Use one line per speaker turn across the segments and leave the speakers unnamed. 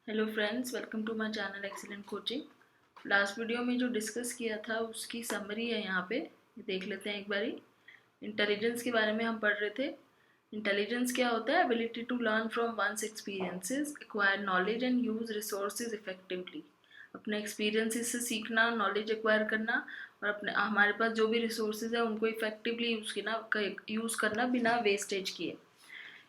Hello friends, welcome to my channel excellent coaching. Last video में जो discuss किया था उसकी समरी है यहाँ पे, देख लेते हैं एक बारी। इंटेलिजेंस के बारे में हम पढ़ रहे थे। इंटेलिजेंस क्या होता है? Ability to learn from one's experiences, acquire knowledge and use resources effectively. अपने एक्सपीरियंसेस से सीखना, नॉलेज एक्वायर करना और अपने हमारे पास जो भी रिसोर्सेज है उनको इफेक्टिवली यूज़ करना बिना वेस्टेज किए।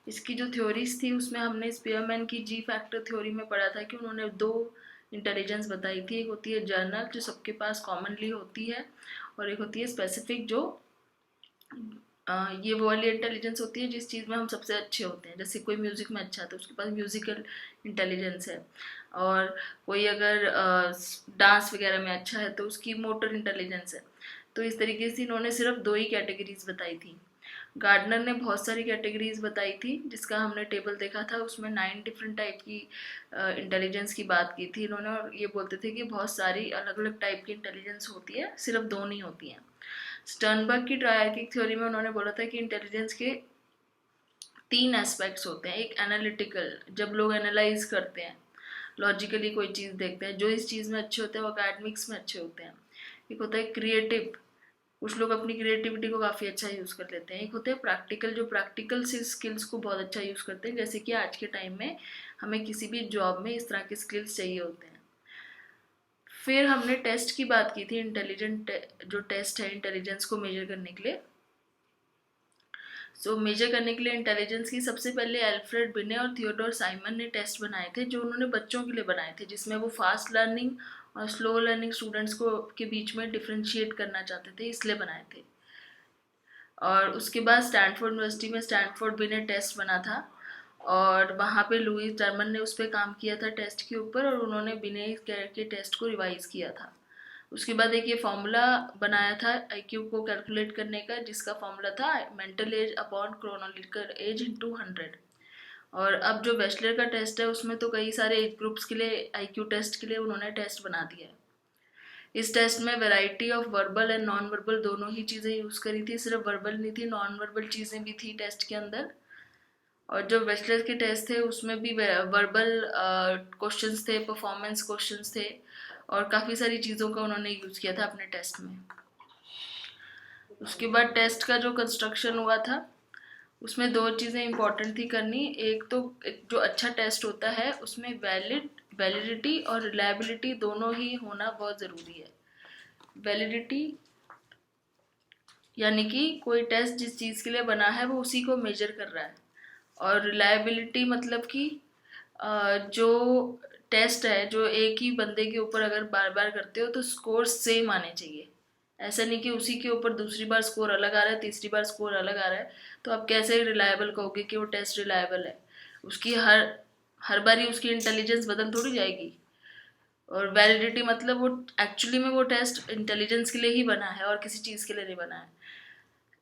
इसकी जो थ्योरीज थी उसमें हमने स्पीयरमैन की जी फैक्टर थ्योरी में पढ़ा था कि उन्होंने दो इंटेलिजेंस बताई थी। एक होती है जर्नल, जो सबके पास कॉमनली होती है, और एक होती है स्पेसिफिक, जो ये वो वाली इंटेलिजेंस होती है जिस चीज़ में हम सबसे अच्छे होते हैं। जैसे कोई म्यूज़िक में अच्छा है तो उसके पास म्यूज़िकल इंटेलिजेंस है, और कोई अगर डांस वगैरह में अच्छा है तो उसकी मोटर इंटेलिजेंस है। तो इस तरीके से इन्होंने सिर्फ दो ही कैटेगरीज बताई थी। गार्डनर ने बहुत सारी कैटेगरीज बताई थी, जिसका हमने टेबल देखा था। उसमें 9 डिफरेंट टाइप की इंटेलिजेंस की बात की थी इन्होंने, और ये बोलते थे कि बहुत सारी अलग अलग टाइप की इंटेलिजेंस होती है, सिर्फ दो नहीं होती हैं। स्टर्नबर्ग की ट्रायर्किक थ्योरी में उन्होंने बोला था कि इंटेलिजेंस के 3 एस्पेक्ट्स होते हैं। एक एनालिटिकल, जब लोग एनालाइज करते हैं, लॉजिकली कोई चीज़ देखते हैं, जो इस चीज़ में अच्छे होते हैं वो अकेडमिक्स में अच्छे होते हैं। एक होता है क्रिएटिव, कुछ लोग अपनी क्रिएटिविटी को काफ़ी अच्छा यूज़ कर लेते हैं। एक होते हैं प्रैक्टिकल, जो प्रैक्टिकल से स्किल्स को बहुत अच्छा यूज़ करते हैं, जैसे कि आज के टाइम में हमें किसी भी जॉब में इस तरह के स्किल्स चाहिए होते हैं। फिर हमने टेस्ट की बात की थी, इंटेलिजेंट जो टेस्ट है इंटेलिजेंस को मेजर करने के लिए। मेजर करने के लिए इंटेलिजेंस की सबसे पहले एल्फ्रेड बिने और थियोडोर साइमन ने टेस्ट बनाए थे, जो उन्होंने बच्चों के लिए बनाए थे, जिसमें वो फास्ट लर्निंग और स्लो लर्निंग स्टूडेंट्स को के बीच में डिफ्रेंशिएट करना चाहते थे, इसलिए बनाए थे। और उसके बाद स्टैनफोर्ड यूनिवर्सिटी में स्टैनफोर्ड बिने टेस्ट बना था, और वहाँ पे लुईस जर्मन ने उस पर काम किया था टेस्ट के ऊपर, और उन्होंने बिने के टेस्ट को रिवाइज किया था। उसके बाद एक ये फॉर्मूला बनाया था आईक्यू को कैलकुलेट करने का, जिसका फॉर्मूला था mental as upon chronological age into 100। और अब जो बैचलर का टेस्ट है उसमें तो कई सारे एज ग्रुप्स के लिए आईक्यू टेस्ट के लिए उन्होंने टेस्ट बना दिया है। इस टेस्ट में variety of verbal and non verbal दोनों ही चीज़ें यूज़ करी थी, सिर्फ वर्बल नहीं थी, नॉन वर्बल चीज़ें भी थी टेस्ट के अंदर। और जो बैचलर के टेस्ट थे उसमें भी वर्बल क्वेश्चंस थे, परफॉर्मेंस क्वेश्चंस थे, और काफ़ी सारी चीज़ों का उन्होंने यूज़ किया था अपने टेस्ट में। उसके बाद टेस्ट का जो कंस्ट्रक्शन हुआ था उसमें दो चीज़ें इंपॉर्टेंट थी करनी। एक तो जो अच्छा टेस्ट होता है उसमें वैलिडिटी और रिलायबिलिटी दोनों ही होना बहुत ज़रूरी है। वैलिडिटी यानी कि कोई टेस्ट जिस चीज़ के लिए बना है वो उसी को मेजर कर रहा है, और रिलायबिलिटी मतलब कि जो टेस्ट है जो एक ही बंदे के ऊपर अगर बार बार करते हो तो स्कोर सेम आने चाहिए। ऐसा नहीं कि उसी के ऊपर दूसरी बार स्कोर अलग आ रहा है, तीसरी बार स्कोर अलग आ रहा है, तो आप कैसे रिलायबल कहोगे कि वो टेस्ट रिलायबल है? उसकी हर हर बारी उसकी इंटेलिजेंस बदल थोड़ी जाएगी। और वैलिडिटी मतलब वो एक्चुअली में वो टेस्ट इंटेलिजेंस के लिए ही बना है और किसी चीज़ के लिए नहीं बना है।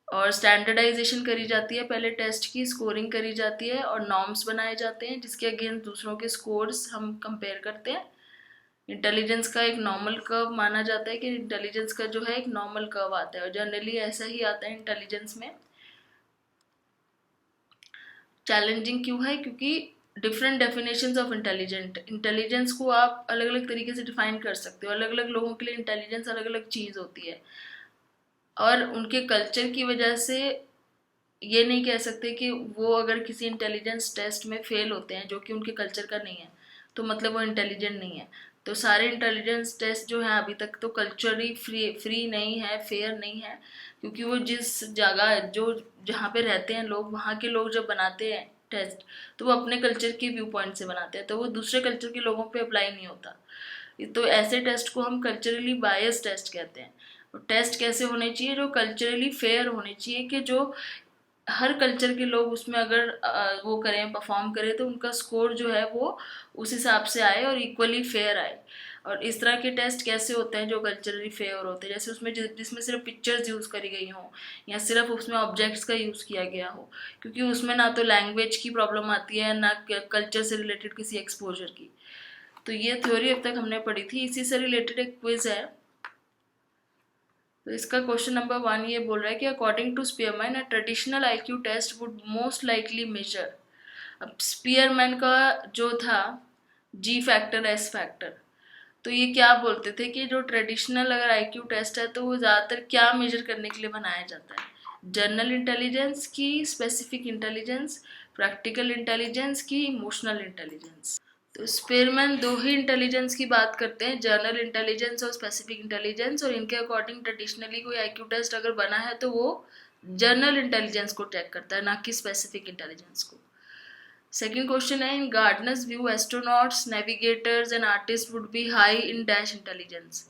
और स्टैंडर्डाइजेशन करी जाती है, पहले टेस्ट की स्कोरिंग करी जाती है और नॉर्म्स बनाए जाते हैं जिसके अगेंस्ट दूसरों के स्कोर्स हम कंपेयर करते हैं। इंटेलिजेंस का एक नॉर्मल कर्व माना जाता है कि इंटेलिजेंस का जो है एक नॉर्मल कर्व आता है, और जनरली ऐसा ही आता है इंटेलिजेंस में। चैलेंजिंग क्यों है? क्योंकि डिफरेंट डेफिनेशंस ऑफ इंटेलिजेंस को आप अलग अलग तरीके से डिफाइन कर सकते हो। अलग अलग लोगों के लिए इंटेलिजेंस अलग अलग चीज़ होती है, और उनके कल्चर की वजह से ये नहीं कह सकते कि वो अगर किसी इंटेलिजेंस टेस्ट में फेल होते हैं जो कि उनके कल्चर का नहीं है तो मतलब वो इंटेलिजेंट नहीं है। तो सारे इंटेलिजेंस टेस्ट जो हैं अभी तक तो कल्चरली फ्री नहीं है, फेयर नहीं है, क्योंकि वो जिस जगह जो जहाँ पे रहते हैं लोग, वहाँ के लोग जब बनाते हैं टेस्ट तो वो अपने कल्चर के व्यू पॉइंट से बनाते हैं, तो वो दूसरे कल्चर के लोगों पे अप्लाई नहीं होता। तो ऐसे टेस्ट को हम कल्चरली बायस टेस्ट कहते हैं। टेस्ट कैसे होने चाहिए? जो कल्चरली फेयर होने चाहिए, कि जो हर कल्चर के लोग उसमें अगर वो करें, परफॉर्म करें, तो उनका स्कोर जो है वो उस हिसाब से आए और इक्वली फेयर आए। और इस तरह के टेस्ट कैसे होते हैं जो कल्चरली फेयर होते हैं? जैसे उसमें जिसमें सिर्फ पिक्चर्स यूज़ करी गई हों, या सिर्फ उसमें ऑब्जेक्ट्स का यूज़ किया गया हो, क्योंकि उसमें ना तो लैंग्वेज की प्रॉब्लम आती है ना कल्चर से रिलेटेड किसी एक्सपोजर की। तो ये थ्योरी अब तक हमने पढ़ी थी। इसी से रिलेटेड एक क्विज है। तो इसका क्वेश्चन नंबर 1 ये बोल रहा है कि according to Spearman a traditional IQ test would most likely measure. अब स्पीयरमैन का जो था जी फैक्टर, एस फैक्टर। तो ये क्या बोलते थे कि जो ट्रेडिशनल अगर आईक्यू टेस्ट है तो वो ज़्यादातर क्या मेजर करने के लिए बनाया जाता है, जनरल इंटेलिजेंस की, स्पेसिफिक इंटेलिजेंस, प्रैक्टिकल इंटेलिजेंस की, इमोशनल इंटेलिजेंस। तो स्पीरमैन दो ही इंटेलिजेंस की बात करते हैं, जनरल इंटेलिजेंस और स्पेसिफिक इंटेलिजेंस, और इनके अकॉर्डिंग ट्रेडिशनली कोई आईक्यू टेस्ट अगर बना है तो वो जनरल इंटेलिजेंस को चेक करता है, ना कि स्पेसिफिक इंटेलिजेंस को। सेकेंड क्वेश्चन है, in Gardner's view astronauts, navigators and artist would be high in dash intelligence.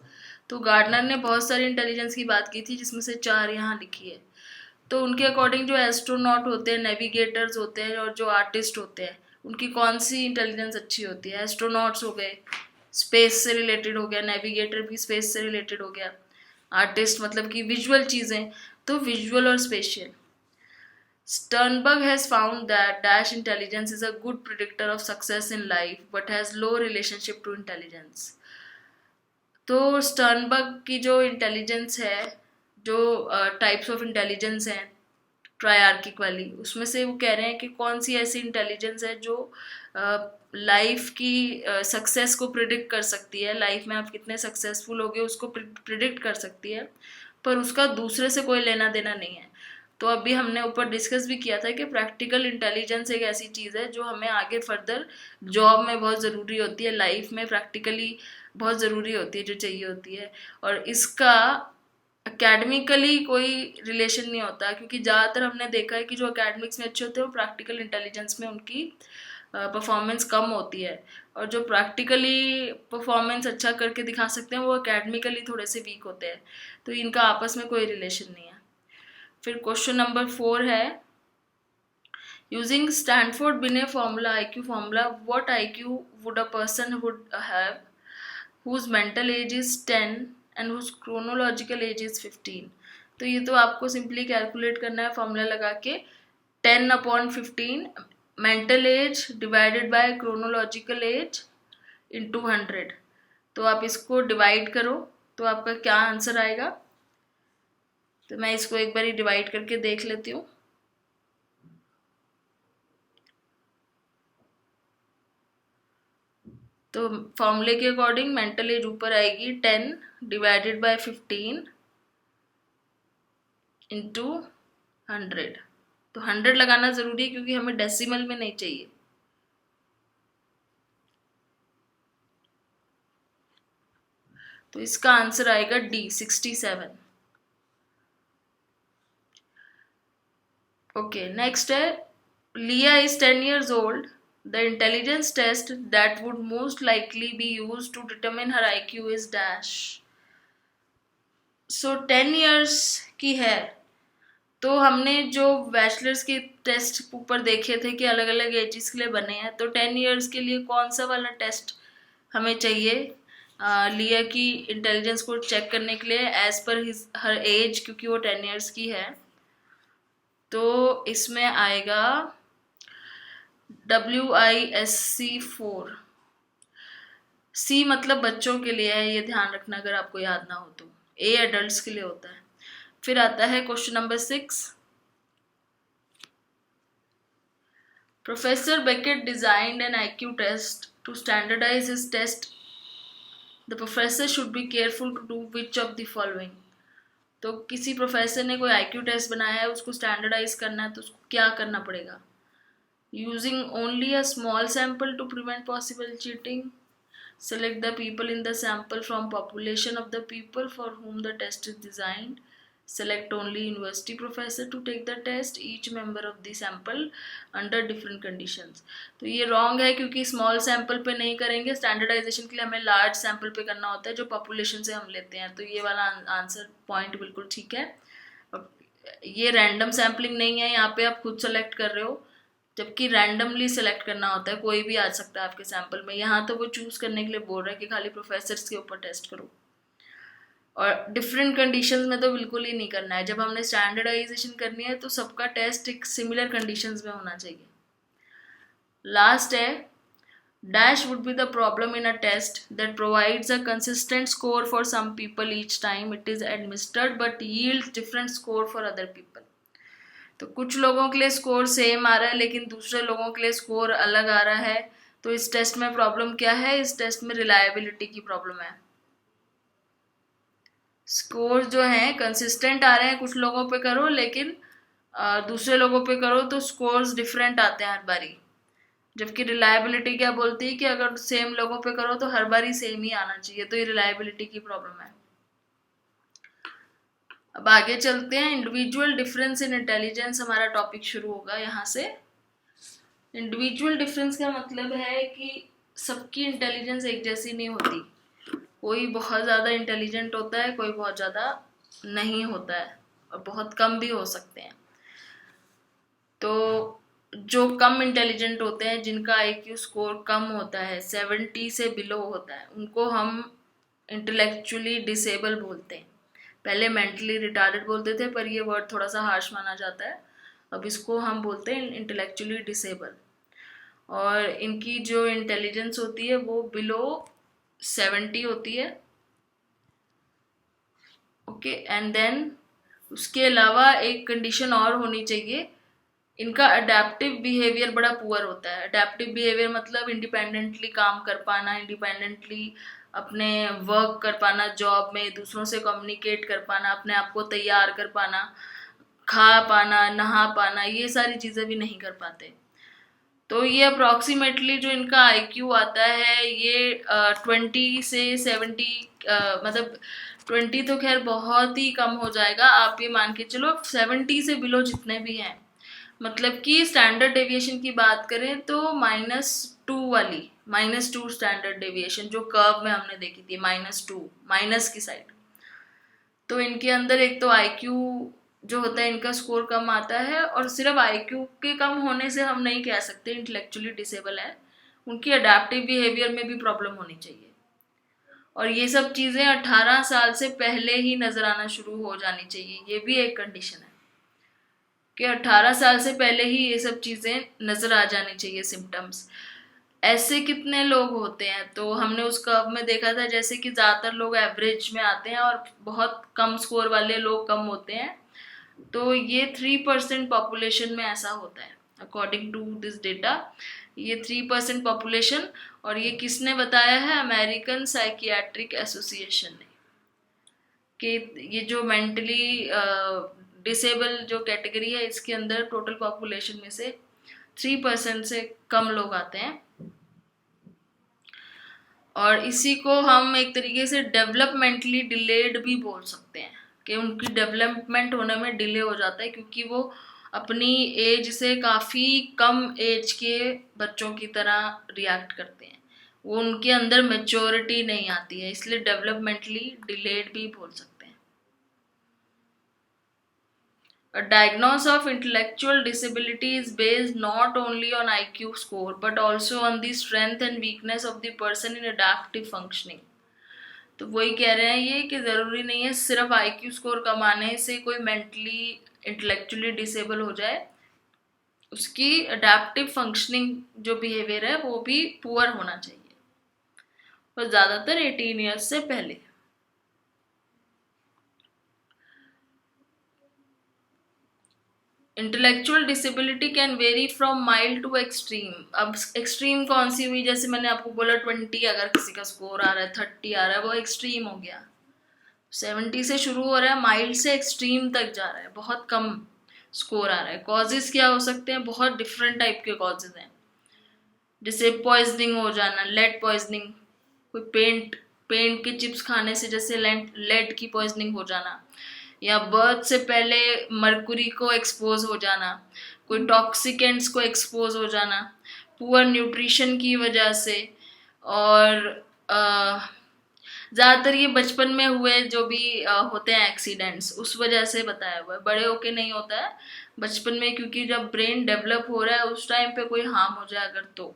तो गार्डनर ने बहुत सारी इंटेलिजेंस की बात की थी जिसमें से 4 यहाँ लिखी है। तो उनके अकॉर्डिंग जो एस्ट्रोनॉट होते हैं, नेविगेटर्स होते हैं और जो आर्टिस्ट होते हैं, उनकी कौन सी इंटेलिजेंस अच्छी होती है? एस्ट्रोनॉट्स हो गए, स्पेस से रिलेटेड हो गया, नेविगेटर भी स्पेस से रिलेटेड हो गया, आर्टिस्ट मतलब कि विजुअल चीज़ें, तो विजुअल और special. Sternberg has found that dash intelligence is a good predictor of success in life but has low relationship to intelligence. तो स्टर्नबर्ग की जो इंटेलिजेंस है, जो टाइप्स ऑफ इंटेलिजेंस हैं ट्रायआर्किक वाली, उसमें से वो कह रहे हैं कि कौन सी ऐसी इंटेलिजेंस है जो लाइफ की सक्सेस को प्रिडिक्ट कर सकती है, लाइफ में आप कितने सक्सेसफुल होगे उसको प्रिडिक्ट कर सकती है, पर उसका दूसरे से कोई लेना देना नहीं है। तो अभी हमने ऊपर डिस्कस भी किया था कि प्रैक्टिकल इंटेलिजेंस एक ऐसी चीज़ है जो हमें आगे फर्दर जॉब में बहुत ज़रूरी होती है, लाइफ में प्रैक्टिकली बहुत ज़रूरी होती है, जो चाहिए होती है, और इसका अकेडमिकली कोई रिलेशन नहीं होता, क्योंकि ज़्यादातर हमने देखा है कि जो अकेडमिक्स में अच्छे होते हैं वो प्रैक्टिकल इंटेलिजेंस में उनकी परफॉर्मेंस कम होती है, और जो प्रैक्टिकली परफॉर्मेंस अच्छा करके दिखा सकते हैं वो अकेडमिकली थोड़े से वीक होते हैं, तो इनका आपस में कोई रिलेशन नहीं है। फिर क्वेश्चन नंबर 4 है, यूजिंग स्टैनफोर्ड बिने formula, IQ formula, what IQ would a person would have whose mental age is 10 and whose chronological age is 15। तो ये तो आपको सिंपली कैलकुलेट करना है फॉर्मूला लगा के, 10/15 mental as divided by chronological age into 100। तो आप इसको डिवाइड करो तो आपका क्या आंसर आएगा? तो मैं इसको एक बार डिवाइड करके देख लेती हूँ। तो फॉर्मूले के अकॉर्डिंग मेंटल एज ऊपर आएगी 10 डिवाइडेड बाय 15 इंटू 100। तो 100 लगाना ज़रूरी है क्योंकि हमें डेसिमल में नहीं चाहिए। तो इसका आंसर आएगा डी, 67। ओके, नेक्स्ट है, लिया is 10 years old, the intelligence test that would most likely be used to determine her IQ is dash। So 10 years की है, तो हमने जो बैचलर्स के टेस्ट ऊपर देखे थे कि अलग अलग एजेस के लिए बने हैं, तो 10 years के लिए कौन सा वाला टेस्ट हमें चाहिए लिया की इंटेलिजेंस को चेक करने के लिए एज पर हर एज, क्योंकि वो 10 years की है। तो इसमें आएगा WISC4। C मतलब बच्चों के लिए है, ये ध्यान रखना अगर आपको याद ना हो तो। A एडल्ट्स के लिए होता है। फिर आता है question number 6। Professor Beckett designed an IQ test to standardise his test. The professor should be careful to do which of the following. तो किसी प्रोफेसर ने कोई IQ टेस्ट बनाया है, उसको स्टैंडर्डाइज करना है, तो उसको क्या करना पड़ेगा? Using only a small sample to prevent possible cheating. Select the people in the sample from population of the people for whom the test is designed. Select only university professor to take the test, each member of the sample under different conditions। तो ये wrong है क्योंकि small sample पे नहीं करेंगे, standardisation के लिए हमें लार्ज सैम्पल पे करना होता है जो पॉपुलेशन से हम लेते हैं। तो ये वाला आंसर पॉइंट बिल्कुल ठीक है। ये रैंडम सैम्पलिंग नहीं है, यहाँ पे आप खुद सेलेक्ट कर रहे हो, जबकि रैंडमली सेलेक्ट करना होता है, कोई भी आ सकता है आपके सैंपल में। यहाँ तो वो चूज करने के लिए बोल रहा है कि खाली प्रोफेसर्स के ऊपर टेस्ट करो, और डिफरेंट कंडीशंस में तो बिल्कुल ही नहीं करना है। जब हमने स्टैंडर्डाइजेशन करनी है तो सबका टेस्ट एक सिमिलर कंडीशंस में होना चाहिए। लास्ट है, dash would be the problem in a test that provides a consistent score for some people each time it is administered but yields different score for other people. तो कुछ लोगों के लिए score same आ रहा है लेकिन दूसरे लोगों के लिए स्कोर अलग आ रहा है, तो इस टेस्ट में प्रॉब्लम क्या है, इस टेस्ट में रिलायबिलिटी की प्रॉब्लम है। स्कोर जो हैं कंसिस्टेंट आ रहे हैं, कुछ लोगों पे करो लेकिन दूसरे लोगों पे करो तो स्कोर्स डिफरेंट आते हैं हर बारी। जबकि रिलायबिलिटी क्या बोलती है कि अगर सेम लोगों पे करो तो हर बारी सेम ही आना चाहिए, तो ये रिलायबिलिटी की प्रॉब्लम है। अब आगे चलते हैं, इंडिविजुअल डिफरेंस इन इंटेलिजेंस हमारा टॉपिक शुरू होगा यहाँ से। इंडिविजुअल डिफरेंस का मतलब है कि सबकी इंटेलिजेंस एक जैसी नहीं होती, कोई बहुत ज़्यादा इंटेलिजेंट होता है, कोई बहुत ज़्यादा नहीं होता है, और बहुत कम भी हो सकते हैं। तो जो कम इंटेलिजेंट होते हैं, जिनका आईक्यू स्कोर कम होता है, 70 से बिलो होता है, उनको हम इंटेलेक्चुअली डिसेबल बोलते हैं। पहले मेंटली रिटार्डेड बोलते थे, पर ये वर्ड थोड़ा सा हार्श माना जाता है, अब इसको हम बोलते हैं इंटेलेक्चुअली डिसेबल। और इनकी जो इंटेलिजेंस होती है वो बिलो 70 होती है। ओके, एंड देन उसके अलावा एक कंडीशन और होनी चाहिए, इनका अडेप्टिव बिहेवियर बड़ा पुअर होता है। अडेप्टिव बिहेवियर मतलब इंडिपेंडेंटली काम कर पाना, इंडिपेंडेंटली अपने वर्क कर पाना, जॉब में दूसरों से कम्युनिकेट कर पाना, अपने आप को तैयार कर पाना, खा पाना, नहा पाना, ये सारी चीज़ें भी नहीं कर पाते। तो ये अप्रॉक्सीमेटली जो इनका आईक्यू आता है ये 20 से 70, मतलब 20 तो खैर बहुत ही कम हो जाएगा, आप ये मान के चलो 70 से बिलो जितने भी हैं, मतलब कि स्टैंडर्ड डेविएशन की बात करें तो -2 वाली, -2 स्टैंडर्ड डेविएशन जो कर्व में हमने देखी थी, -2 माइनस की साइड। तो इनके अंदर एक तो आईक्यू जो होता है इनका स्कोर कम आता है, और सिर्फ आईक्यू के कम होने से हम नहीं कह सकते इंटेलेक्चुअली डिसेबल है, उनकी अडेप्टिव बिहेवियर में भी प्रॉब्लम होनी चाहिए। और ये सब चीज़ें 18 साल से पहले ही नज़र आना शुरू हो जानी चाहिए, ये भी एक कंडीशन है कि 18 साल से पहले ही ये सब चीज़ें नज़र आ जानी चाहिए, सिम्टम्स। ऐसे कितने लोग होते हैं, तो हमने उस कर्व में देखा था जैसे कि ज़्यादातर लोग एवरेज में आते हैं और बहुत कम स्कोर वाले लोग कम होते हैं। तो ये 3% पॉपुलेशन में ऐसा होता है अकॉर्डिंग टू दिस डेटा, ये 3% पॉपुलेशन। और ये किसने बताया है, अमेरिकन साइकियाट्रिक एसोसिएशन ने, कि ये जो मेंटली डिसेबल जो कैटेगरी है इसके अंदर टोटल पॉपुलेशन में से 3% से कम लोग आते हैं। और इसी को हम एक तरीके से डेवलपमेंटली डिलेड भी बोल सकते हैं, कि उनकी डेवलपमेंट होने में डिले हो जाता है, क्योंकि वो अपनी एज से काफ़ी कम एज के बच्चों की तरह रिएक्ट करते हैं, वो उनके अंदर मैच्योरिटी नहीं आती है, इसलिए डेवलपमेंटली डिलेड भी बोल सकते हैं। A diagnosis of intellectual disability is based not only on IQ score but also on the strength and weakness of the person in adaptive functioning. तो वही कह रहे हैं ये कि ज़रूरी नहीं है सिर्फ IQ स्कोर कम आने से कोई मेंटली इंटेलेक्चुअली डिसेबल हो जाए, उसकी अडेप्टिव फंक्शनिंग जो बिहेवियर है वो भी पुअर होना चाहिए, और ज़्यादातर 18 ईयर्स से पहले। Intellectual disability can vary from mild to extreme. अब एक्सट्रीम कौन सी हुई, जैसे मैंने आपको बोला 20 अगर किसी का स्कोर आ रहा है, 30 आ रहा है, वो एक्सट्रीम हो गया। 70 से शुरू हो रहा है, माइल्ड से एक्सट्रीम तक जा रहा है, बहुत कम स्कोर आ रहा है। कॉजेज क्या हो सकते हैं, बहुत डिफरेंट टाइप के कॉजेज हैं, जैसे पॉइजनिंग हो जाना, लेड पॉइजनिंग, कोई पेंट के चिप्स खाने से जैसे लेड की पॉइजनिंग हो जाना, या बर्थ से पहले मरकुरी को एक्सपोज हो जाना, कोई टॉक्सिकेंट्स को एक्सपोज हो जाना, पुअर न्यूट्रिशन की वजह से, और ज़्यादातर ये बचपन में हुए जो भी होते हैं एक्सीडेंट्स, उस वजह से बताया हुआ है। बड़े होके नहीं होता है, बचपन में, क्योंकि जब ब्रेन डेवलप हो रहा है उस टाइम पे कोई हार्म हो जाए अगर तो।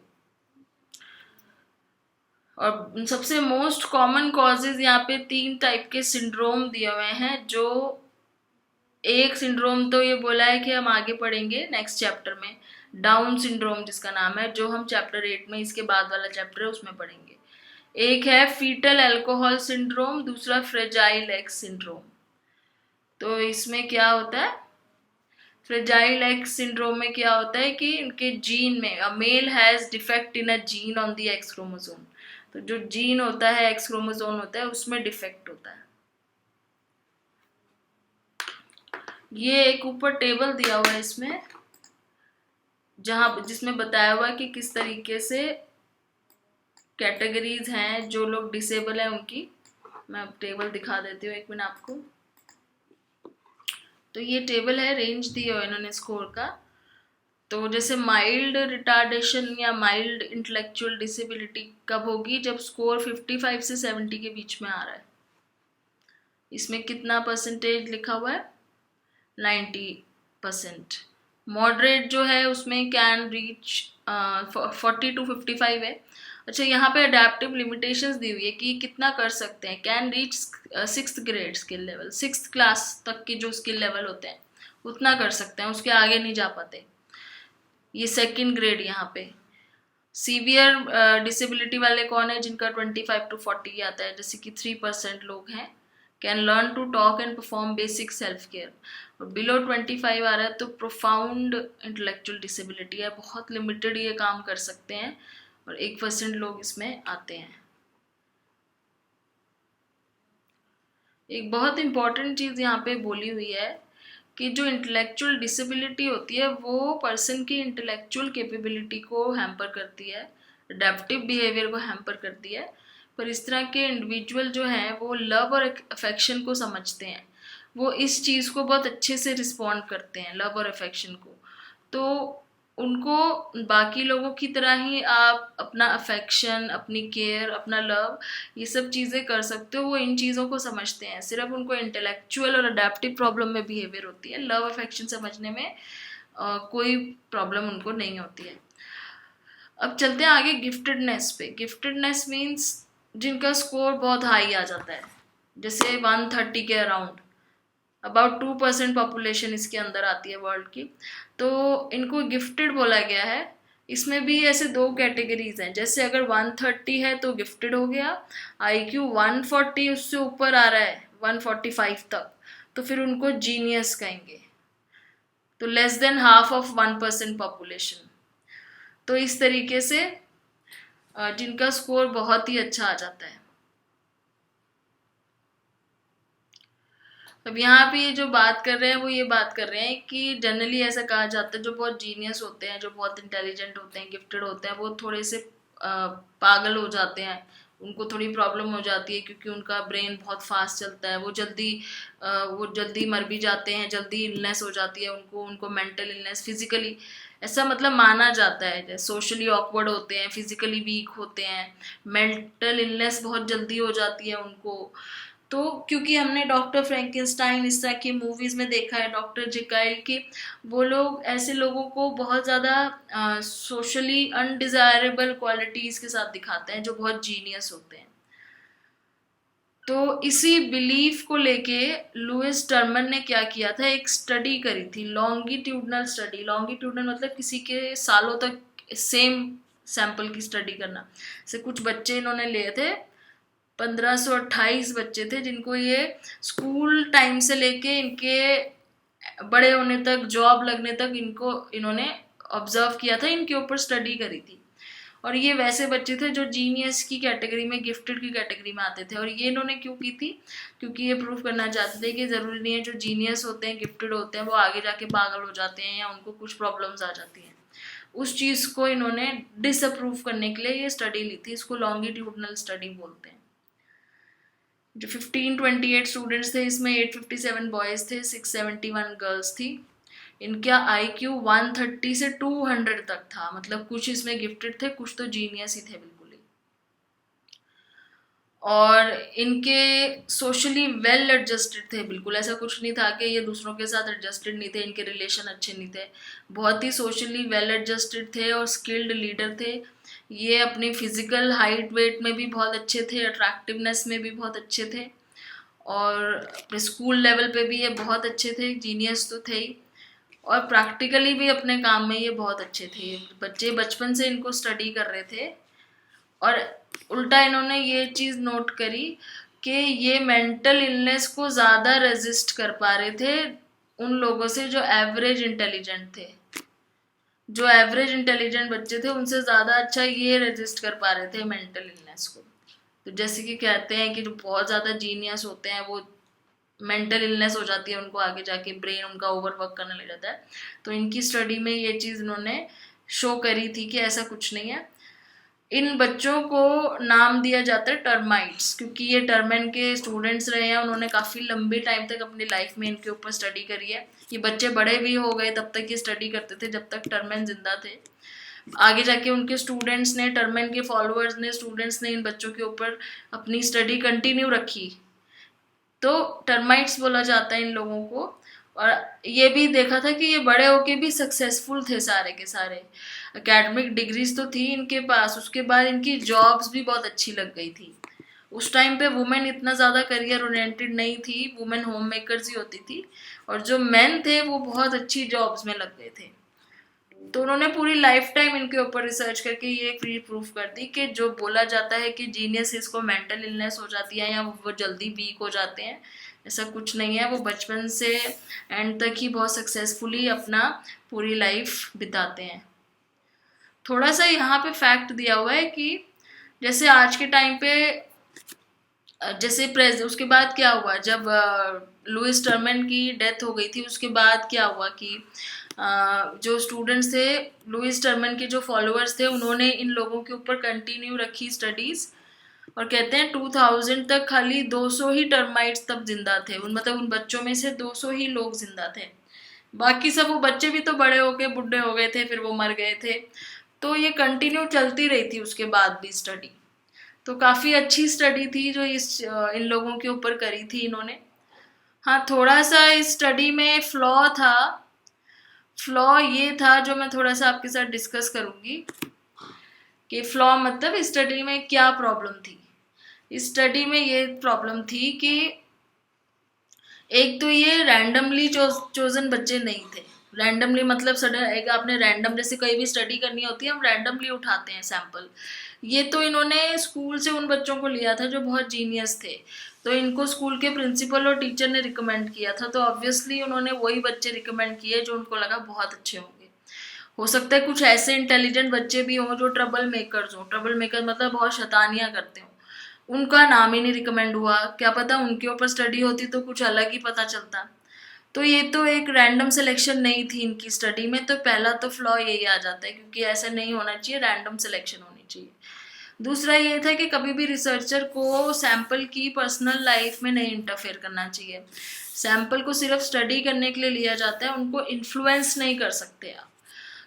और सबसे मोस्ट कॉमन कॉजेज यहाँ पे 3 टाइप के सिंड्रोम दिए हुए हैं, जो एक सिंड्रोम तो ये बोला है कि हम आगे पढ़ेंगे नेक्स्ट चैप्टर में, डाउन सिंड्रोम जिसका नाम है, जो हम चैप्टर 8 में, इसके बाद वाला चैप्टर है उसमें पढ़ेंगे। एक है फीटल अल्कोहल सिंड्रोम, दूसरा फ्रेजाइल एक्स सिंड्रोम। तो इसमें क्या होता है, फ्रेजाइल एक्स सिंड्रोम में क्या होता है कि इनके जीन में a male has defect in a gene on the X chromosome, तो जो जीन होता है एक्स क्रोमोसोम होता है उसमें डिफेक्ट होता है। ये एक ऊपर टेबल दिया हुआ है इसमें, जिसमें बताया हुआ है कि किस तरीके से कैटेगरीज हैं जो लोग डिसेबल हैं उनकी। मैं अब टेबल दिखा देती हूँ, एक मिनट आपको। तो ये टेबल है, रेंज दी है इन्होंने स्कोर का। तो जैसे माइल्ड रिटार्डेशन या माइल्ड इंटेलेक्चुअल डिसेबिलिटी कब होगी, जब स्कोर 55 से 70 के बीच में आ रहा है। इसमें कितना परसेंटेज लिखा हुआ है, 90%। मॉडरेट जो है उसमें कैन रीच 40 to 55 है। अच्छा, यहाँ पे अडेप्टिव लिमिटेशंस दी हुई है कि कितना कर सकते हैं। Can reach 6th grade skill level, 6th class तक के जो स्किल लेवल होते हैं उतना कर सकते हैं, उसके आगे नहीं जा पाते। ये 2nd ग्रेड यहाँ पे। सीवियर डिसेबिलिटी वाले कौन है, जिनका 25 to 40 आता है, जैसे कि 3% लोग हैं। Can learn to talk and perform basic self care. और बिलो 25 आ रहा है तो प्रोफाउंड इंटेलेक्चुअल डिसेबिलिटी है, बहुत लिमिटेड ये काम कर सकते हैं, और 1% लोग इसमें आते हैं। एक बहुत इंपॉर्टेंट चीज़ यहाँ पे बोली हुई है कि जो इंटेलेक्चुअल डिसेबिलिटी होती है वो पर्सन की इंटेलेक्चुअल कैपेबिलिटी को हैम्पर करती है, अडेप्टिव बिहेवियर को हैम्पर करती है। पर इस तरह के इंडिविजुअल जो हैं वो लव और अफेक्शन को समझते हैं, वो इस चीज़ को बहुत अच्छे से रिस्पॉन्ड करते हैं, लव और अफेक्शन को। तो उनको बाकी लोगों की तरह ही आप अपना अफेक्शन, अपनी केयर, अपना लव, ये सब चीज़ें कर सकते हो। वो इन चीज़ों को समझते हैं, सिर्फ उनको इंटेलेक्चुअल और अडेप्टिव प्रॉब्लम में बिहेवियर होती है, लव अफेक्शन समझने में कोई प्रॉब्लम उनको नहीं होती है। अब चलते हैं आगे गिफ्टेडनेस पे। गिफ्टेडनेस मीन्स जिनका स्कोर बहुत हाई आ जाता है, जैसे 130 के अराउंड, अबाउट 2% पॉपुलेशन इसके अंदर आती है वर्ल्ड की, तो इनको गिफ्टेड बोला गया है। इसमें भी ऐसे 2 कैटेगरीज हैं, जैसे अगर 130 है तो गिफ्टेड हो गया, IQ 140 उससे ऊपर आ रहा है 145 तक, तो फिर उनको जीनियस कहेंगे। तो less than half of 1% population. तो इस तरीके से जिनका स्कोर बहुत ही अच्छा आ जाता है। अब यहाँ पे ये जो बात कर रहे हैं वो ये बात कर रहे हैं कि जनरली ऐसा कहा जाता है जो बहुत जीनियस होते हैं, जो बहुत इंटेलिजेंट होते हैं, गिफ्टेड होते हैं, वो थोड़े से पागल हो जाते हैं, उनको थोड़ी प्रॉब्लम हो जाती है क्योंकि उनका ब्रेन बहुत फास्ट चलता है। वो जल्दी मर भी जाते हैं, जल्दी इलनेस हो जाती है उनको, उनको मेंटल इलनेस, फिजिकली ऐसा मतलब माना जाता है। सोशली ऑकवर्ड होते हैं, फिजिकली वीक होते हैं, मेंटल इलनेस बहुत जल्दी हो जाती है उनको। तो क्योंकि हमने डॉक्टर फ्रैंकेनस्टाइन इस तरह की मूवीज़ में देखा है, डॉक्टर जेकाइल की, वो लोग ऐसे लोगों को बहुत ज़्यादा सोशली अनडिज़ायरेबल क्वालिटीज़ के साथ दिखाते हैं जो बहुत जीनियस होते हैं। तो इसी बिलीफ को लेके लुइस टर्मन ने क्या किया था, एक स्टडी करी थी, लॉन्गिट्यूडनल स्टडी। लॉन्गिट्यूडनल मतलब किसी के सालों तक सेम सैंपल की स्टडी करना। जैसे कुछ बच्चे इन्होंने लिए थे, 1528 बच्चे थे, जिनको ये स्कूल टाइम से लेके इनके बड़े होने तक, जॉब लगने तक इन्होंने ऑब्जर्व किया था, इनके ऊपर स्टडी करी थी। और ये वैसे बच्चे थे जो जीनियस की कैटेगरी में, गिफ्टेड की कैटेगरी में आते थे। और ये इन्होंने क्यों की थी, क्योंकि ये प्रूव करना चाहते थे कि ज़रूरी नहीं है जो जीनियस होते हैं, गिफ्टेड होते हैं, वो आगे जाके पागल हो जाते हैं या उनको कुछ प्रॉब्लम्स आ जाती हैं। उस चीज़ को इन्होंने डिसअप्रूव करने के लिए ये स्टडी ली थी, इसको लॉन्गिट्यूडनल स्टडी बोलते हैं। जो 1528 स्टूडेंट्स थे, इसमें 857 बॉयज़ थे, 671 गर्ल्स थी। इनका IQ 130 से 200 तक था, मतलब कुछ इसमें गिफ्टेड थे, कुछ तो जीनियस ही थे बिल्कुल ही। और इनके सोशली वेल एडजस्टेड थे, बिल्कुल ऐसा कुछ नहीं था कि ये दूसरों के साथ एडजस्टेड नहीं थे, इनके रिलेशन अच्छे नहीं थे, बहुत ही सोशली वेल एडजस्टेड थे और स्किल्ड लीडर थे। ये अपनी फिजिकल हाइट वेट में भी बहुत अच्छे थे, अट्रैक्टिवनेस में भी बहुत अच्छे थे, और अपने स्कूल लेवल पे भी ये बहुत अच्छे थे, जीनियस तो थे ही, और प्रैक्टिकली भी अपने काम में ये बहुत अच्छे थे। बच्चे बचपन से इनको स्टडी कर रहे थे, और उल्टा इन्होंने ये चीज़ नोट करी कि ये मेंटल इलनेस को ज़्यादा रेजिस्ट कर पा रहे थे उन लोगों से जो एवरेज इंटेलिजेंट थे। जो एवरेज इंटेलिजेंट बच्चे थे उनसे ज़्यादा अच्छा ये रजिस्ट कर पा रहे थे मेंटल इलनेस को। तो जैसे कि कहते हैं कि जो बहुत ज़्यादा जीनियस होते हैं वो मेंटल इलनेस हो जाती है उनको, आगे जाके ब्रेन उनका ओवरवर्क करने लग जाता है। तो इनकी स्टडी में ये चीज़ इन्होंने शो करी थी कि ऐसा कुछ नहीं है। इन बच्चों को नाम दिया जाता है टर्माइट्स, क्योंकि ये टर्मेन के स्टूडेंट्स रहे हैं, उन्होंने काफ़ी लंबे टाइम तक अपनी लाइफ में इनके ऊपर स्टडी करी है। ये बच्चे बड़े भी हो गए तब तक ये स्टडी करते थे जब तक टर्मेन जिंदा थे। आगे जाके उनके स्टूडेंट्स ने, टर्मेन के फॉलोअर्स ने, स्टूडेंट्स ने इन बच्चों के ऊपर अपनी स्टडी कंटिन्यू रखी। तो टर्माइट्स बोला जाता है इन लोगों को। और ये भी देखा था कि ये बड़े होके भी सक्सेसफुल थे सारे के सारे। एकेडमिक डिग्रीज तो थी इनके पास, उसके बाद इनकी जॉब्स भी बहुत अच्छी लग गई थी। उस टाइम पे वुमेन इतना ज़्यादा करियर ओरिएंटेड नहीं थी, वुमेन होम मेकर्स ही होती थी, और जो मेन थे वो बहुत अच्छी जॉब्स में लग गए थे। तो उन्होंने पूरी लाइफ टाइम इनके ऊपर रिसर्च करके ये प्रूफ कर दी कि जो बोला जाता है कि जीनियस को मेंटल इलनेस हो जाती है या वो जल्दी वीक हो जाते हैं, ऐसा कुछ नहीं है। वो बचपन से एंड तक ही बहुत सक्सेसफुली अपना पूरी लाइफ बिताते हैं। थोड़ा सा यहाँ पे फैक्ट दिया हुआ है कि जैसे आज के टाइम पे, जैसे उसके बाद क्या हुआ, जब लुइस टर्मेन की डेथ हो गई थी, उसके बाद क्या हुआ कि जो स्टूडेंट्स थे, लुइस टर्मेन के जो फॉलोअर्स थे, उन्होंने इन लोगों के ऊपर कंटिन्यू रखी स्टडीज। और कहते हैं 2000 तक खाली 200 ही टर्माइट्स तब जिंदा थे, मतलब उन बच्चों में से 200 ही लोग जिंदा थे। बाकी सब वो बच्चे भी तो बड़े हो गए, बुढ़े हो गए थे, फिर वो मर गए थे। तो ये कंटिन्यू चलती रही थी उसके बाद भी स्टडी। तो काफ़ी अच्छी स्टडी थी जो इन लोगों के ऊपर करी थी इन्होंने। हाँ, थोड़ा सा इस स्टडी में फ्लॉ था। फ्लॉ ये था जो मैं थोड़ा सा आपके साथ डिस्कस करूँगी कि फ्लॉ मतलब इस स्टडी में क्या प्रॉब्लम थी। इस स्टडी में ये प्रॉब्लम थी कि एक तो ये रैंडमली चोजन बच्चे नहीं थे। रैंडमली मतलब सडन एक आपने रैंडम, जैसे कहीं भी स्टडी करनी होती है हम रैंडमली उठाते हैं सैंपल। ये तो इन्होंने स्कूल से उन बच्चों को लिया था जो बहुत जीनियस थे, तो इनको स्कूल के प्रिंसिपल और टीचर ने रिकमेंड किया था। तो ऑब्वियसली उन्होंने वही बच्चे रिकमेंड किए जो उनको लगा बहुत अच्छे होंगे। हो सकता है कुछ ऐसे इंटेलिजेंट बच्चे भी हों जो ट्रबल मेकर्स हों। ट्रबल मेकर मतलब बहुत शैतानियाँ करते हों, उनका नाम ही नहीं रिकमेंड हुआ। क्या पता उनके ऊपर स्टडी होती तो कुछ अलग ही पता चलता। तो ये तो एक रैंडम सिलेक्शन नहीं थी इनकी स्टडी में। तो पहला तो फ्लॉ यही आ जाता है, क्योंकि ऐसा नहीं होना चाहिए, रैंडम सिलेक्शन होनी चाहिए। दूसरा ये था कि कभी भी रिसर्चर को सैंपल की पर्सनल लाइफ में नहीं इंटरफेयर करना चाहिए। सैंपल को सिर्फ स्टडी करने के लिए लिया जाता है, उनको इन्फ्लुएंस नहीं कर सकते आप।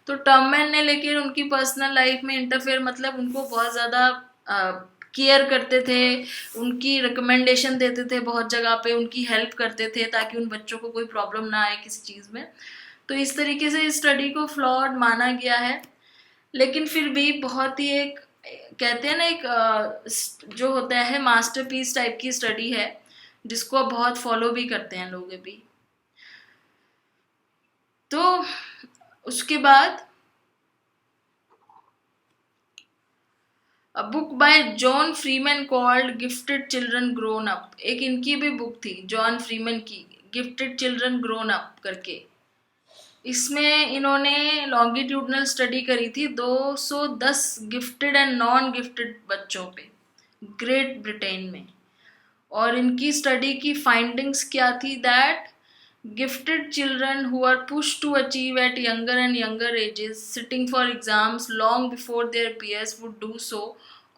तो टर्मैन ने लेकिन उनकी पर्सनल लाइफ में इंटरफेयर, मतलब उनको बहुत ज़्यादा केयर करते थे, उनकी रिकमेंडेशन देते थे बहुत जगह पे, उनकी हेल्प करते थे ताकि उन बच्चों को कोई प्रॉब्लम ना आए किसी चीज़ में। तो इस तरीके से इस स्टडी को फ्लॉड माना गया है। लेकिन फिर भी बहुत ही एक, कहते हैं ना, एक जो होता है मास्टरपीस टाइप की स्टडी है जिसको बहुत फॉलो भी करते हैं लोग अभी। तो उसके बाद book by John Freeman called gifted children grown up, एक इनकी भी बुक थी जॉन फ्रीमैन की, गिफ्टेड चिल्ड्रन ग्रोन अप करके। इसमें इन्होंने लॉन्गिट्यूडनल स्टडी करी थी 210 गिफ्टेड एंड नॉन गिफ्टेड बच्चों पे ग्रेट ब्रिटेन में। और इनकी स्टडी की फाइंडिंग्स क्या थी, that gifted children who are pushed to achieve at younger and younger ages, sitting for exams long before their peers would do so,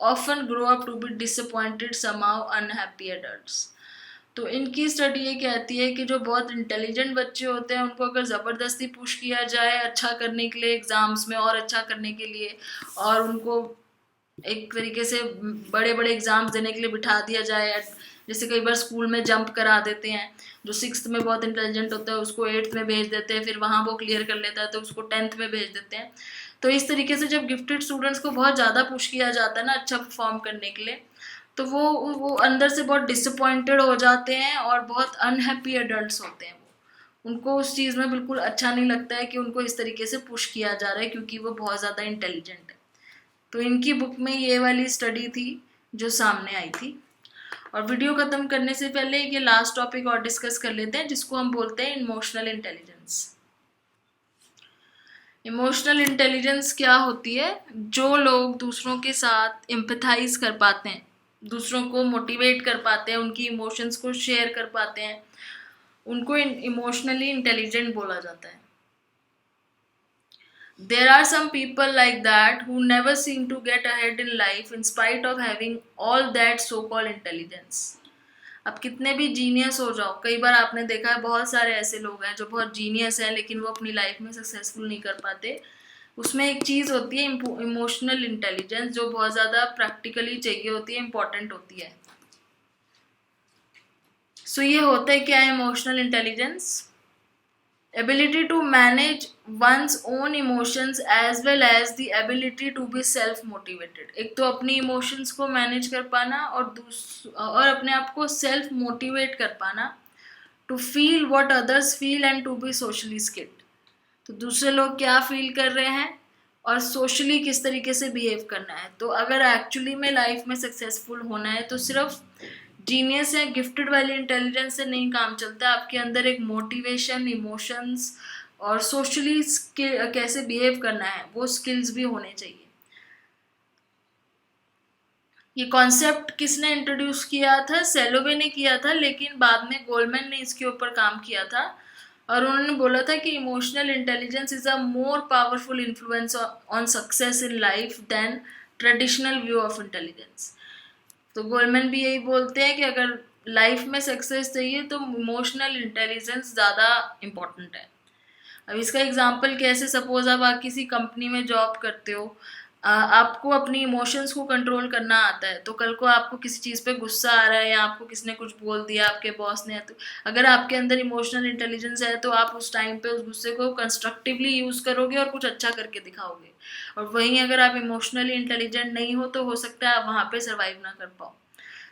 often grow up to be disappointed, somehow unhappy adults। तो इनकी study ये कहती है कि जो बहुत intelligent बच्चे होते हैं उनको अगर ज़बरदस्ती पुश किया जाए अच्छा करने के लिए, एग्ज़ाम्स में और अच्छा करने के लिए, और उनको एक तरीके से बड़े बड़े एग्ज़ाम्स देने के लिए बिठा दिया जाए, जैसे कई बार स्कूल में जंप करा देते हैं, जो 6th में बहुत इंटेलिजेंट होता है उसको 8th में भेज देते हैं, फिर वहाँ वो क्लियर कर लेता है तो उसको 10th में भेज देते हैं। तो इस तरीके से जब गिफ्टेड स्टूडेंट्स को बहुत ज़्यादा पुश किया जाता है ना अच्छा परफॉर्म करने के लिए, तो वो अंदर से बहुत डिसअपॉइंटेड हो जाते हैं और बहुत अनहैप्पी एडल्ट्स होते हैं। उनको उस चीज़ में बिल्कुल अच्छा नहीं लगता है कि उनको इस तरीके से पुश किया जा रहा है, क्योंकि वो बहुत ज़्यादा इंटेलिजेंट है। तो इनकी बुक में ये वाली स्टडी थी जो सामने आई थी। और वीडियो खत्म करने से पहले ये लास्ट टॉपिक और डिस्कस कर लेते हैं, जिसको हम बोलते हैं इमोशनल इंटेलिजेंस। इमोशनल इंटेलिजेंस क्या होती है? जो लोग दूसरों के साथ एम्पैथाइज कर पाते हैं, दूसरों को मोटिवेट कर पाते हैं, उनकी इमोशंस को शेयर कर पाते हैं, उनको इमोशनली इंटेलिजेंट बोला जाता है। There are some people like that who never seem to get ahead in life in spite of having all that so-called intelligence. अब कितने भी जीनियस हो जाओ, कई बार आपने देखा है बहुत सारे ऐसे लोग हैं जो बहुत जीनियस हैं लेकिन वो अपनी लाइफ में सक्सेसफुल नहीं कर पाते। उसमें एक चीज़ होती है इमोशनल इंटेलिजेंस, जो बहुत ज़्यादा प्रैक्टिकली चाहिए होती है, इम्पॉर्टेंट होती है। सो ये होता है क्या emotional intelligence? Ability to manage one's own emotions as well as the ability to be self motivated। एक तो अपनी इमोशंस को मैनेज कर पाना और अपने आप को सेल्फ मोटिवेट कर पाना, to feel what others feel and to be socially skilled. तो दूसरे लोग क्या फील कर रहे हैं और सोशली किस तरीके से बिहेव करना है। तो अगर एक्चुअली में लाइफ में सक्सेसफुल होना है तो सिर्फ जीनियस या गिफ्टेड वाली इंटेलिजेंस से नहीं काम चलता। आपके अंदर एक मोटिवेशन, इमोशंस और सोशली कैसे बिहेव करना है वो स्किल्स भी होने चाहिए। ये कॉन्सेप्ट किसने इंट्रोड्यूस किया था? सेलोवे ने किया था, लेकिन बाद में गोलमैन ने इसके ऊपर काम किया था और उन्होंने बोला था कि emotional intelligence is a more powerful influence on success in life than traditional view of intelligence. तो गोलमैन भी यही बोलते हैं कि अगर लाइफ में सक्सेस चाहिए तो इमोशनल इंटेलिजेंस ज़्यादा इम्पोर्टेंट है। अब इसका एग्जांपल कैसे? सपोज आप किसी कंपनी में जॉब करते हो, आपको अपनी इमोशंस को कंट्रोल करना आता है, तो कल को आपको किसी चीज़ पे गुस्सा आ रहा है या आपको किसी ने कुछ बोल दिया, आपके बॉस ने, तो अगर आपके अंदर इमोशनल इंटेलिजेंस है तो आप उस टाइम पे उस गुस्से को कंस्ट्रक्टिवली यूज़ करोगे और कुछ अच्छा करके दिखाओगे। और वहीं अगर आप इमोशनली इंटेलिजेंट नहीं हो तो हो सकता है आप वहाँ पे सर्वाइव ना कर पाओ।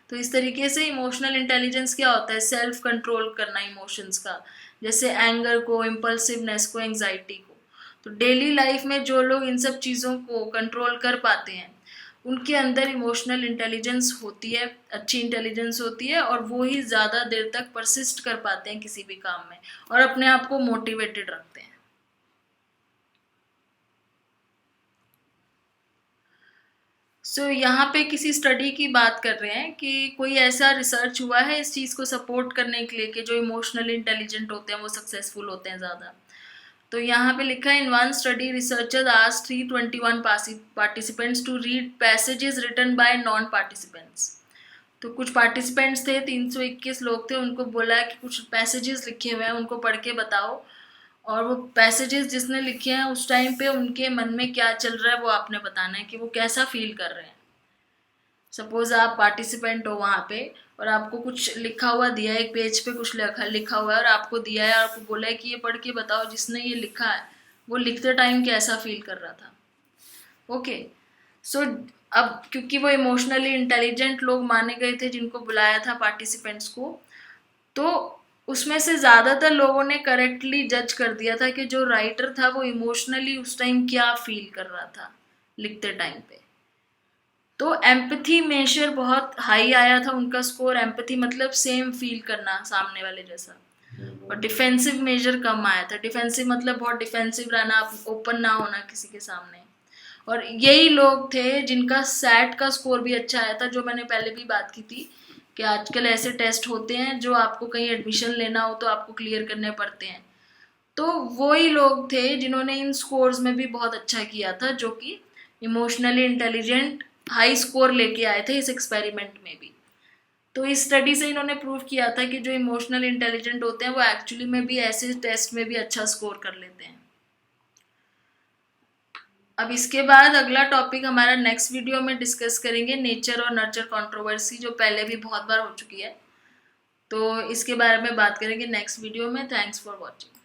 तो इस तरीके से इमोशनल इंटेलिजेंस क्या होता है? सेल्फ कंट्रोल करना इमोशंस का, जैसे एंगर को, इम्पल्सिवनेस को, एंग्जाइटी को। तो डेली लाइफ में जो लोग इन सब चीज़ों को कंट्रोल कर पाते हैं उनके अंदर इमोशनल इंटेलिजेंस होती है, अच्छी इंटेलिजेंस होती है, और वो ही ज़्यादा देर तक परसिस्ट कर पाते हैं किसी भी काम में और अपने आप को मोटिवेटेड रखते हैं। यहाँ पे किसी स्टडी की बात कर रहे हैं कि कोई ऐसा रिसर्च हुआ है इस चीज़ को सपोर्ट करने के लिए कि जो इमोशनली इंटेलिजेंट होते हैं वो सक्सेसफुल होते हैं ज़्यादा। तो यहाँ पे लिखा है, in one study researchers asked 321 participants to read passages written by non participants. तो कुछ पार्टिसिपेंट्स थे, 321 लोग थे, उनको बोला कि कुछ पैसेजेस लिखे हुए हैं उनको पढ़ के बताओ, और वो पैसेजेस जिसने लिखे हैं उस टाइम पे उनके मन में क्या चल रहा है वो आपने बताना है कि वो कैसा फील कर रहे हैं। सपोज आप पार्टिसिपेंट हो वहाँ पे और आपको कुछ लिखा हुआ दिया है, एक पेज पे कुछ लिखा हुआ है और आपको दिया है, आपको बोला है कि ये पढ़ के बताओ जिसने ये लिखा है वो लिखते टाइम कैसा फील कर रहा था। ओके, सो अब क्योंकि वो इमोशनली इंटेलिजेंट लोग माने गए थे जिनको बुलाया था पार्टिसिपेंट्स को, तो उसमें से ज़्यादातर लोगों ने करेक्टली जज कर दिया था कि जो राइटर था वो इमोशनली उस टाइम क्या फील कर रहा था लिखते टाइम पे। तो एम्पैथी मेजर बहुत हाई आया था उनका स्कोर। एम्पैथी मतलब सेम फील करना सामने वाले जैसा। और डिफेंसिव मेजर कम आया था। डिफेंसिव मतलब बहुत डिफेंसिव रहना, ओपन ना होना किसी के सामने। और यही लोग थे जिनका सैट का स्कोर भी अच्छा आया था, जो मैंने पहले भी बात की थी कि आजकल ऐसे टेस्ट होते हैं जो आपको कहीं एडमिशन लेना हो तो आपको क्लियर करने पड़ते हैं। तो वही लोग थे जिन्होंने इन स्कोर्स में भी बहुत अच्छा किया था, जो कि इमोशनली इंटेलिजेंट हाई स्कोर लेके आए थे इस एक्सपेरिमेंट में भी। तो इस स्टडी से इन्होंने प्रूव किया था कि जो इमोशनल इंटेलिजेंट होते हैं वो एक्चुअली में भी ऐसे टेस्ट में भी अच्छा स्कोर कर लेते हैं। अब इसके बाद अगला टॉपिक हमारा नेक्स्ट वीडियो में डिस्कस करेंगे, नेचर और नर्चर कंट्रोवर्सी, जो पहले भी बहुत बार हो चुकी है। तो इसके बारे में बात करेंगे नेक्स्ट वीडियो में। Thanks for watching.